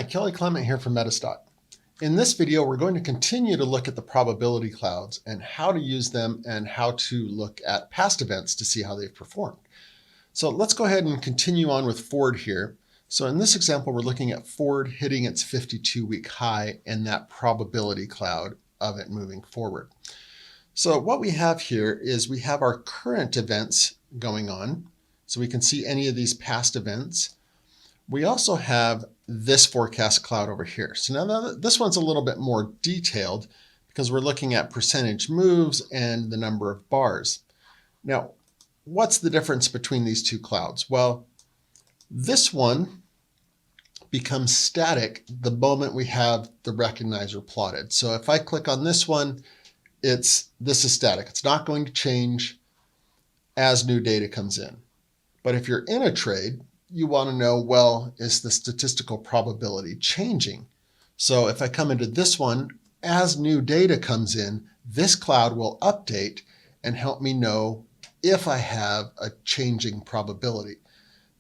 Hi, Kelly Clement here from Metastat. In this video, we're going to continue to look at the probability clouds and how to use them and how to look at past events to see how they've performed. So let's go ahead and continue on with Ford here. So in this example, we're looking at Ford hitting its 52-week high and that probability cloud of it moving forward. So what we have here is we have our current events going on. So we can see any of these past events. We also have this forecast cloud over here. So now this one's a little bit more detailed because we're looking at percentage moves and the number of bars. Now, what's the difference between these two clouds? Well, this one becomes static the moment we have the recognizer plotted. So if I click on this one, this is static. It's not going to change as new data comes in. But if you're in a trade, you want to know, well, is the statistical probability changing? So if I come into this one, as new data comes in, this cloud will update and help me know if I have a changing probability.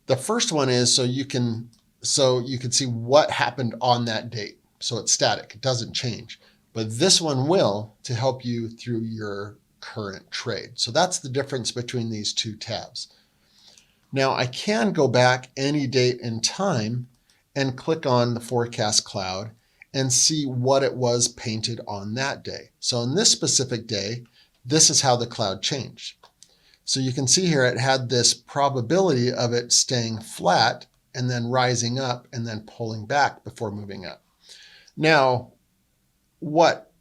The first one is so you can see what happened on that date. So it's static, it doesn't change. But this one will to help you through your current trade. So that's the difference between these two tabs. Now I can go back any date and time and click on the forecast cloud and see what it was painted on that day. So in this specific day, this is how the cloud changed. So you can see here it had this probability of it staying flat and then rising up and then pulling back before moving up. Now, what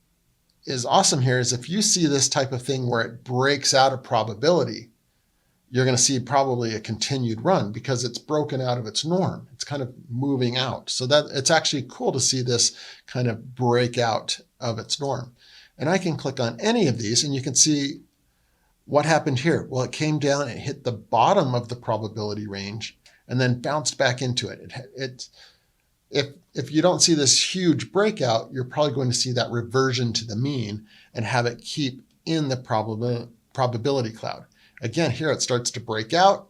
is awesome here is if you see this type of thing where it breaks out of probability, you're going to see probably a continued run because it's broken out of its norm. It's kind of moving out. So that it's actually cool to see this kind of break out of its norm. And I can click on any of these and you can see what happened here. Well, it came down and hit the bottom of the probability range and then bounced back into it. If you don't see this huge breakout, you're probably going to see that reversion to the mean and have it keep in the probability cloud. Again, here it starts to break out.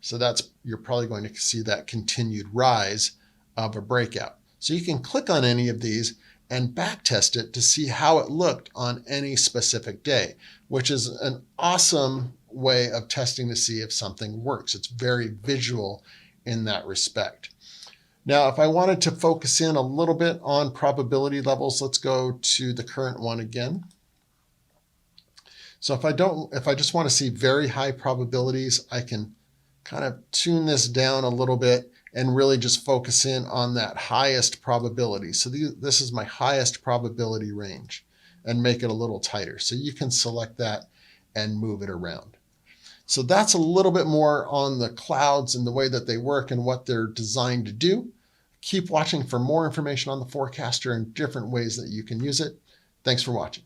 So you're probably going to see that continued rise of a breakout. So you can click on any of these and back test it to see how it looked on any specific day, which is an awesome way of testing to see if something works. It's very visual in that respect. Now, if I wanted to focus in a little bit on probability levels, let's go to the current one again. So if I just want to see very high probabilities, I can kind of tune this down a little bit and really just focus in on that highest probability. So this is my highest probability range and make it a little tighter. So you can select that and move it around. So that's a little bit more on the clouds and the way that they work and what they're designed to do. Keep watching for more information on the forecaster and different ways that you can use it. Thanks for watching.